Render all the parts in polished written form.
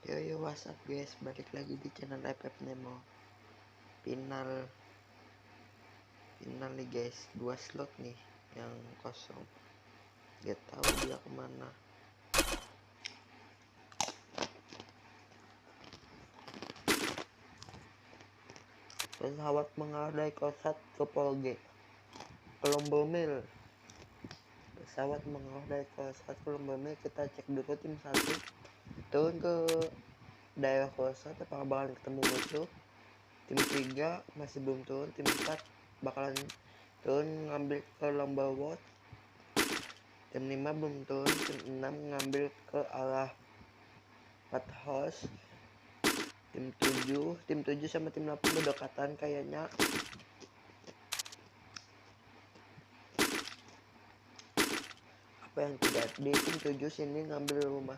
Yo, what's up guys, balik lagi di channel FF Nemo. Final nih guys, 2 slot nih yang kosong. Gak tahu dia kemana. Pesawat mengadai kosat ke Polge Colombo Mil. Pesawat mengadai kosat Colombo Mil. Kita cek dulu tim 1 turun ke daerah kosat, apakah bakalan ketemu musuh. Tim 3 masih belum turun. Tim 4 bakalan turun ngambil ke lomba World. Tim 5 belum turun. Tim 6 ngambil ke arah Fat House. Tim 7 sama tim 8 berdekatan kayaknya. Apa yang terjadi? Tim 7 sini ngambil rumah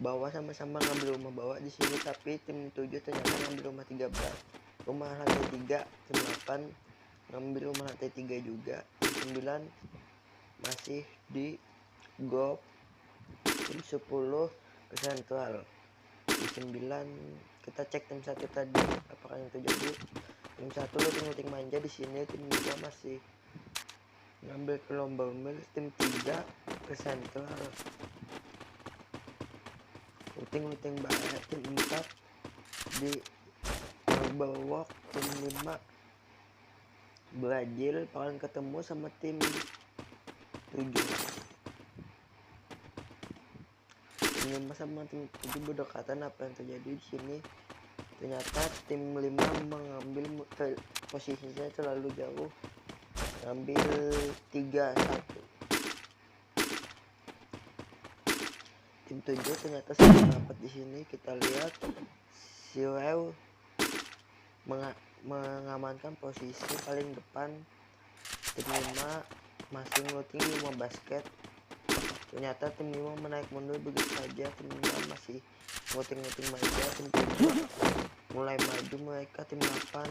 bawah, sama-sama ngambil rumah bawah di sini, tapi tim 7 ternyata ngambil rumah 13, rumah lantai 3. Tim 8 ngambil rumah lantai 3 juga. Tim 9 masih di gop. Tim 10 ke sentral. Tim 9 kita cek tim 1 tadi apakah yang terjadi. Tim 1 looting manja di sini. Tim 2 masih ngambil ke lomba mil. Tim 3 ke sentral looting banget. Tim 4 di lomba walk. Tim 5 Brazil bakalan ketemu sama tim 7. Tim 5 sama tim 7 berdekatan. Apa yang terjadi di sini? Ternyata tim 5 mengambil posisinya terlalu jauh, ngambil 3-1. Tim 7 ternyata sangat rapat di sini. Kita lihat si Lew mengamankan posisi paling depan. Tim 5 masih ngelooting rumah basket. Ternyata tim 5 menaik mundur begitu saja. Tim 5 masih ngelooting manja. Tim 7 mulai maju mereka. Tim 8,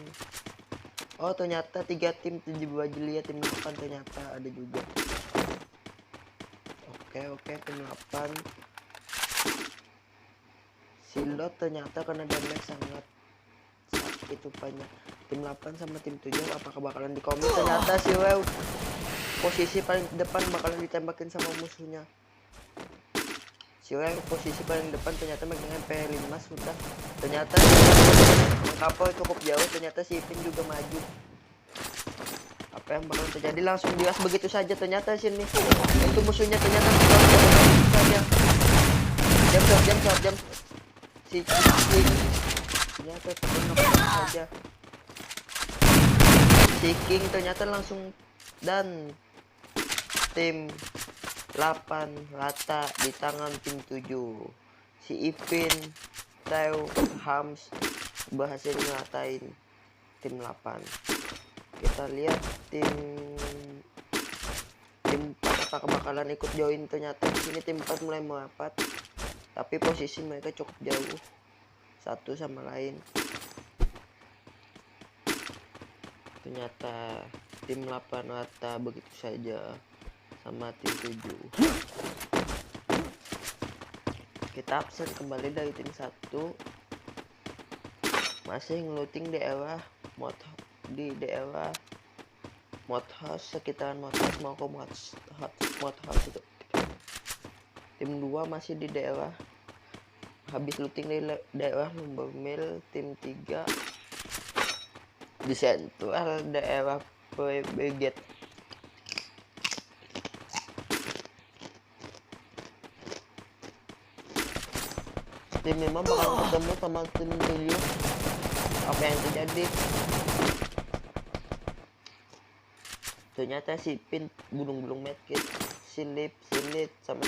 oh ternyata 3 tim 7 baju lihat. Tim 8 ternyata ada juga. Oke, tim 8 Silot ternyata kena damage sangat sakit rupanya. Tim 8 sama tim 7 apakah bakalan dikomit? Ternyata si Lew posisi paling depan bakalan ditembakin sama musuhnya. Si Lew posisi paling depan ternyata megang MP5 sudah. Ternyata kapal cukup jauh. Ternyata si Ipin juga maju. Apa yang bakalan terjadi? Langsung dilas begitu saja. Ternyata sini itu musuhnya. Ternyata saja jam si ternyata saja si King ternyata langsung, dan tim 8 rata di tangan tim 7. Si Ipin, Teo, Hams berhasil ngatain tim 8. Kita lihat tim 4 apakah bakalan ikut join. Ternyata di sini tim 4 mulai merapat, tapi posisi mereka cukup jauh satu sama lain. Ternyata tim 8 rata begitu saja sama tim 7. Kita absen kembali dari tim 1, masih ngelooting daerah di daerah mod house, sekitaran mod house mau ke mod house itu. Tim 2 masih di daerah habis looting di daerah lomba mil. Tim 3 di sentral daerah Beget. Tim 5 bakal ketemu sama tim 7. Apa yang terjadi? Ternyata si Pin bulung medkit, silit sama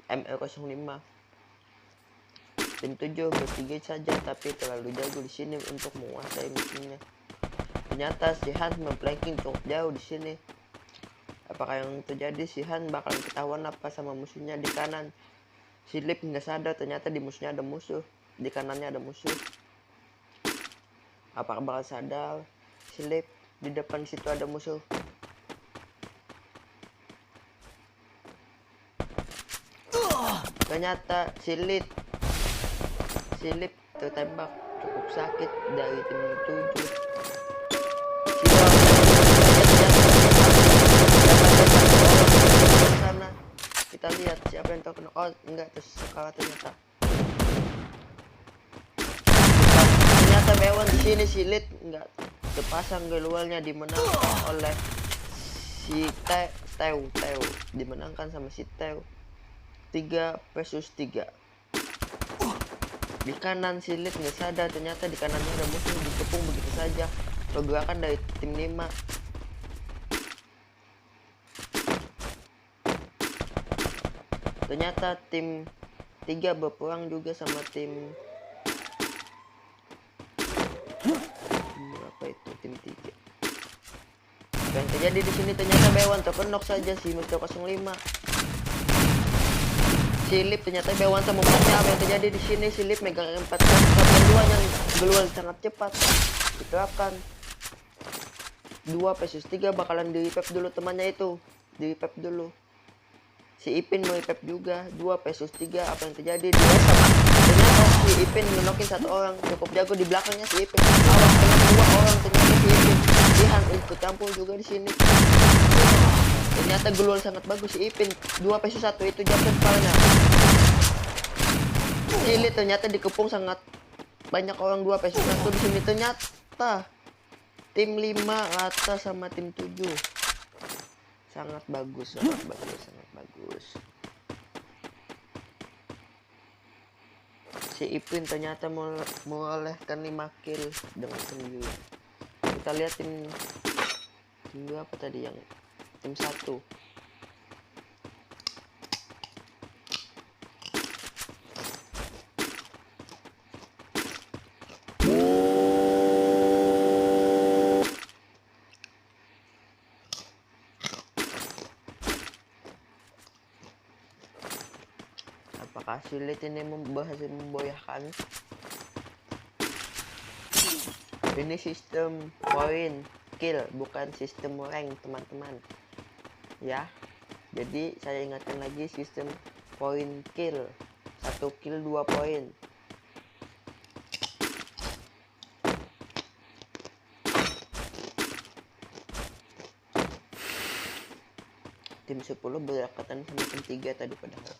ML05. Tim 7 bertiga saja, tapi terlalu jauh di sini untuk menguasai musuhnya. Ternyata si Han memplanking cukup jauh di sini. Apakah yang terjadi? Si Han bakal ketahuan apa sama musuhnya di kanan. Si Lip nggak sadar ternyata di musuhnya ada musuh, di kanannya ada musuh. Apakah bakal sadar si Lip di depan situ ada musuh? Ternyata silip tertembak cukup sakit dari tim 7. Sana kita lihat siapa yang terkena. Oh enggak, terus ternyata Bewan di sini silit enggak terpasang gelualnya, dimenangkan oleh si Teo dimenangkan sama si Teo 3-3. Di kanan silit nggak sadar ternyata di kanannya ada musuh, dikepung begitu saja pergerakan dari tim 5. Ternyata tim 3 berperang juga sama tim berapa itu, tim 3. Yang terjadi di sini ternyata Bewan terkenok saja si Mr. 05. Silip ternyata Bewan sama memecah. Apa yang terjadi di sini, Silip megang 4 yang gelual sangat cepat diterapkan. 2-3 bakalan di revive dulu temannya itu, di revive dulu. Si Ipin mau revive juga. 2-3 apa yang terjadi, dia sama ternyata si Ipin ngenokin 1 orang, cukup jago di belakangnya si Ipin. Awas kena 2 orang ternyata si Ipin. Jihan ikut campur juga di sini. Ternyata gelual sangat bagus si Ipin. 2-1 itu jatuh kepalanya. Silit ternyata dikepung sangat banyak orang. 2-1 di sini ternyata tim 5 rata sama tim 7. Sangat bagus. Si Ipin ternyata melolehkan 5 kill dengan sendiri. Kita lihat tim 2 apa tadi, yang tim 1. Apakah Silit ini berhasil memboyahkan? Ini sistem point kill, bukan sistem rank teman-teman ya. Jadi saya ingatkan lagi, sistem point kill, 1 kill 2 poin. Tim 10 berdekatan sama tim 3 tadi padahal.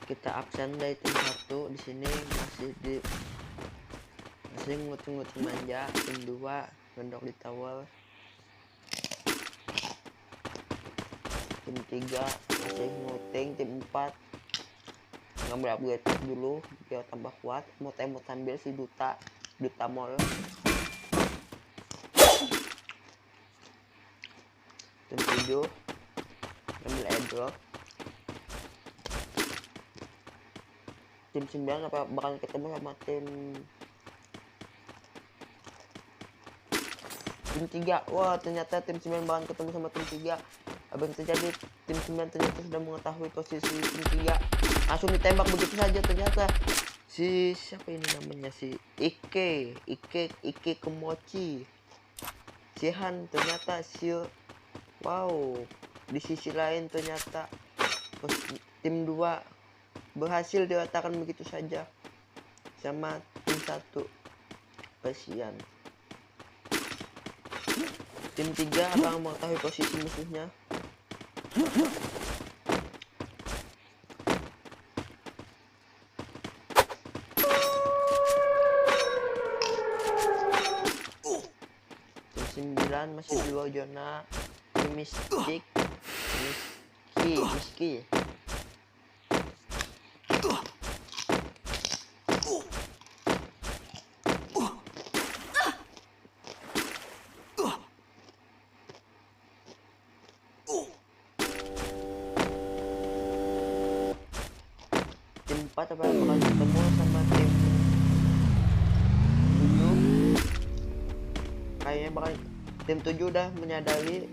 Kita absen dari tim 1 di sini masih ngut-ngut manja. Tim 2 ngendok di tower. Tim 3 masih nguting. Tim 4 ngambil upgrade dulu biar tambah kuat. Mau ambil si duta mall. Tim 7 ngambil airdrop. Tim 9 apa bakal ketemu sama tim 3. Wah ternyata tim 9 bakal ketemu sama tim 3. Apa yang terjadi, tim 9 ternyata sudah mengetahui posisi tim 3, langsung ditembak begitu saja. Ternyata si siapa ini namanya, si Ike Kemochi, si Han ternyata wow. Di sisi lain ternyata tim 2 berhasil diratakan begitu saja sama tim 1. Kasihan. Tim 3 akan mengetahui posisi musuhnya. Tim 9 masih di luar zona. Tim Miski. Tim 4 apa bakal ketemu sama tim 7. Kayaknya bakal tim 7 udah menyadari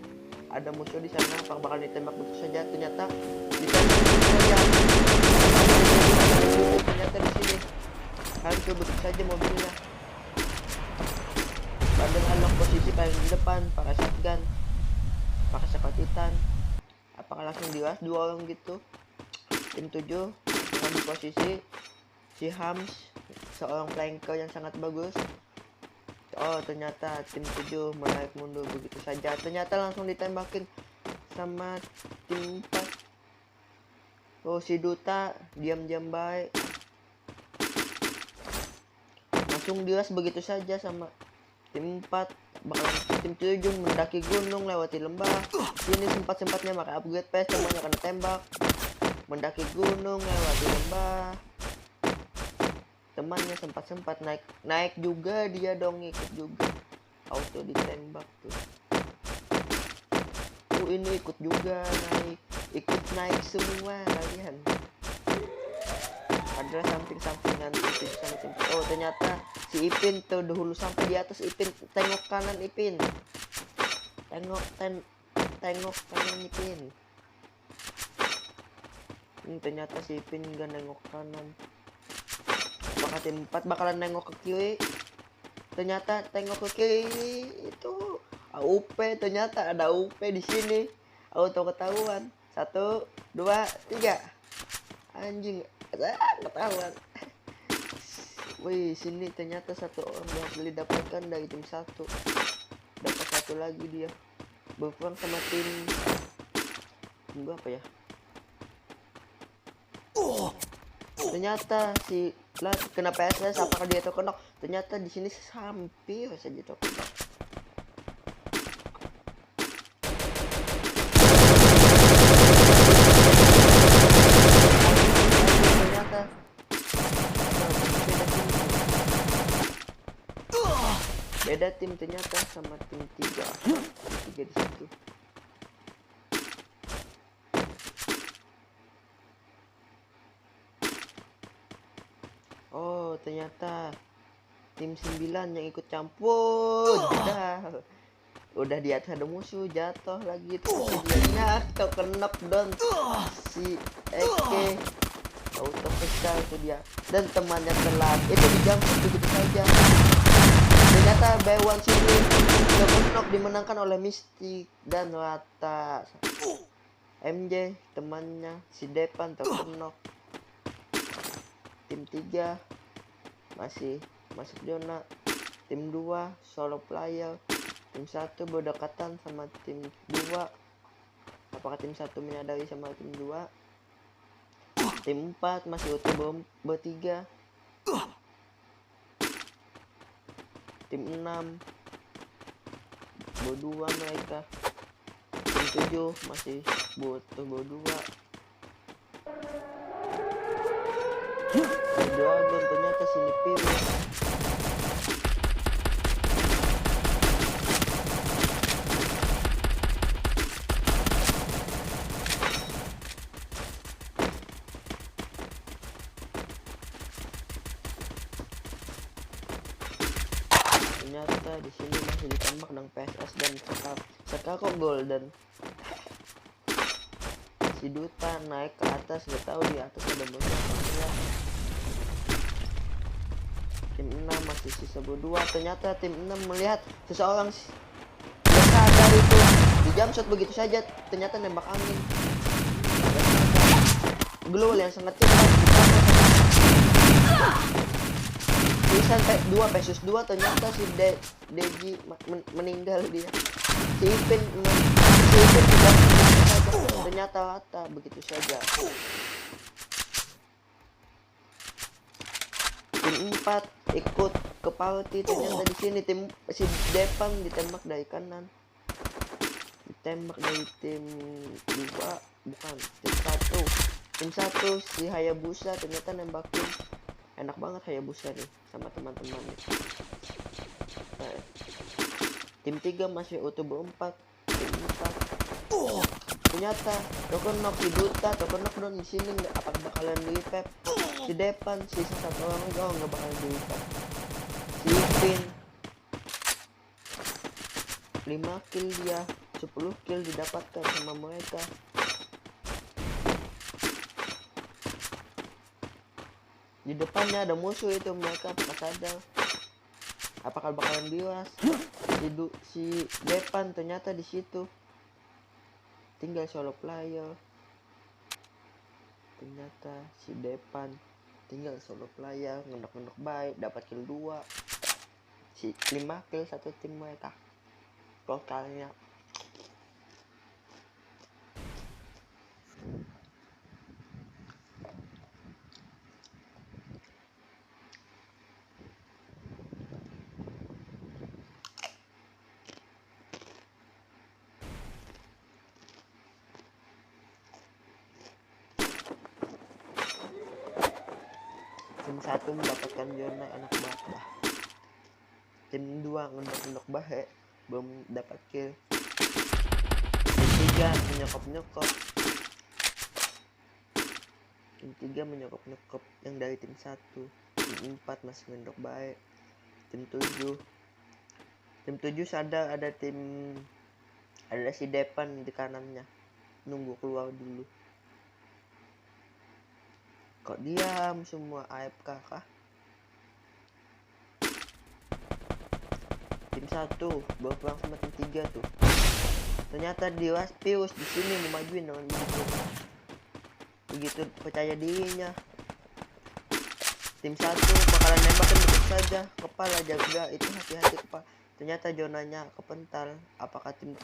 ada musuh di sana, bakal ditembak begitu saja. Ternyata ditembak begitu saja. dua orang gitu. Tim 7 mengambil posisi. Si Hams seorang flanker yang sangat bagus. Oh, ternyata tim 7 menarik mundur begitu saja. Ternyata langsung ditembakin sama tim 4. Oh, si Duta diam-diam baik. Langsung diras begitu saja sama tim 4. Bakalan tim 7 mendaki gunung lewati lembah. Sini sempat-sempatnya maka upgrade PS semuanya kena tembak. Mendaki gunung lewati lembah. Temannya sempat naik juga, dia dong ikut juga. Auto ditembak tuh. Ini ikut juga ikut naik semua kalian. Adalah samping-sampingan itu sama tim. Oh, ternyata si Ipin tuh dahulu sampai di atas. Ipin tengok kanan Ipin. Tengok kanan Ipin. Ternyata si Ipin gak nengok kanan. Maka tim 4 bakalan nengok ke kiri. Ternyata tengok ke kiri itu AUP, ternyata ada AUP di sini. Auto ketahuan. 1, 2, 3. Anjing, ketahuan. Wih, sini ternyata satu orang berhasil didapatkan dari tim 1. Dapat satu lagi dia. Berperang sama tim berapa ya? Ternyata si kena PSS, apakah dia terkenok? Ternyata di sini hampir saja terkenok. Ternyata beda tim ternyata sama tim 3 di situ. Oh, ternyata tim 9 yang ikut campur. Udah di atas ada musuh, jatuh lagi tuh. Dia kau kena down si Eke. Auto pecah itu dia. Dan temannya telat. Itu dijambut begitu saja. Ternyata Baywan sini terkenok dimenangkan oleh Mistik dan Rata. MJ temannya si Depan terkenok. Tim 3 masih masuk zona. Tim 2 solo player. Tim 1 berdekatan sama tim 2. Apakah tim 1 menyadari sama tim 2? Tim 4 masih utuh bertiga. Tim 6 berdua mereka. Tim 7 masih butuh berdua. Dragon ternyata sini pilih. Ternyata di sini masih ditembak dengan PSS dan sekarang golden. Si Duta naik ke atas, gak tahu di atas ada musuh. Tim 6 masih sisa berdua. Ternyata tim 6 melihat seseorang yang sadar itu di jump shot begitu saja. Ternyata nembak angin. Glow yang sangat cepat. Sampai 2 versus 2 ternyata si Deji meninggal dia. Si Ipin ternyata rata begitu saja. Tim 4 ikut ke party, ternyata di sini tim si Depan ditembak dari kanan. Ditembak dari tim 2, bukan tim 1. Tim 1 si Hayabusa ternyata nembakin. Enak banget Hayabusa nih sama teman-teman nih. Tim 3 masih utuh berempat. Tim 4 ternyata terkenok si Duta, terkenok dong di sini. Apakah bakalan di pep? Si Depan sisa satu orang lagi, nggak bakalan di pep. Si Ipin 5 kill dia, 10 kill didapatkan sama mereka. Di depannya ada musuh itu, mereka apakah sadar? Apakah bakalan bilas? Si Depan ternyata di situ. Tinggal solo player. ternyata si Depan tinggal solo player, ngendok-ngendok baik, dapat kill 2, si 5 kill satu tim mereka totalnya. Tim 1 mendapatkan zona enak banget dah. Tim 2 ngendok-ngendok baik, belum dapat kill. Tim 3 menyokop-nyokop. Tim 3 menyokop-nyokop yang dari tim 1. Tim 4 masih ngendok baik. Tim 7 sadar ada si Depan di kanannya, nunggu keluar dulu. Kok diam semua, AFK kah? Tim 1 baru pulang sama tim 3 tuh. Ternyata dia Pius di sini mau majuin dengan begitu percaya dirinya. Tim 1 bakalan nembakin begitu saja, kepala jaga itu, hati-hati kepala. Ternyata zonanya kepental. Apakah tim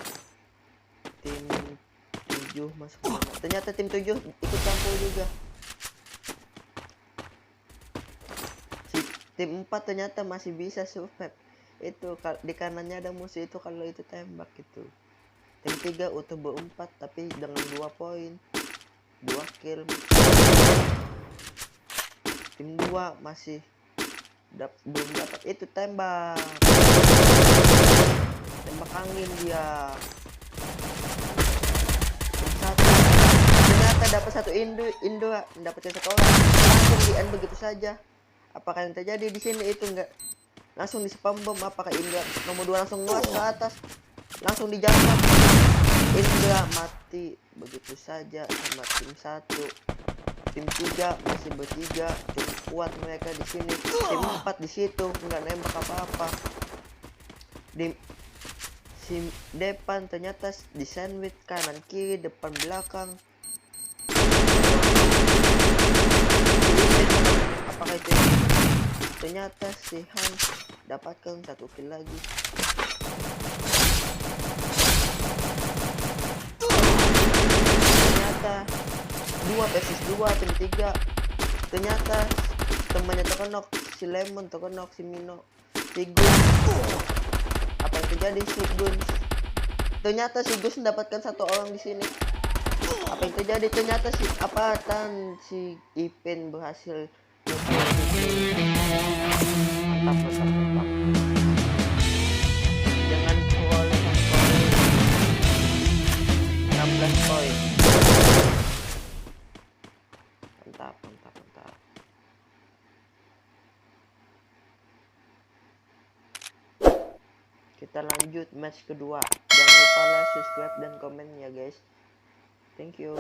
7 masuk ke zona? Ternyata tim 7 ikut campur juga. Tim 4 ternyata masih bisa survive. Itu di kanannya ada musuh itu, kalau itu tembak gitu. Tim 3 utuh berempat tapi dengan 2 poin, 2 kill. Tim 2 masih belum dapat itu tembak angin dia. Tim 1 ternyata dapat satu Indo dapat satu orang, langsung di end begitu saja. Apakah yang terjadi di sini itu enggak langsung di spam bom? Apakah Indra nomor 2 langsung luas ke atas, langsung dijambak, Indra mati begitu saja sama tim 1. Tim 3 masih bertiga, cukup kuat mereka di sini. Tim 4 di situ nggak nembak apa-apa. Si Depan ternyata di sandwich kanan kiri depan belakang. Apakah itu? Ternyata si Hans dapatkan 1 kill lagi. Ternyata 2 versus 2 tim 3. Ternyata temannya terkenok, si Lemon terkenok, si Mino, si Gun. Apa yang terjadi si Gun? Ternyata si Gun mendapatkan 1 orang di sini. Apa yang terjadi? Ternyata si Ipin berhasil. Mantap. Jangan perolehan poin 16 poin. Mantap. Kita lanjut match kedua. Jangan lupa like, subscribe, dan komen ya guys. Thank you.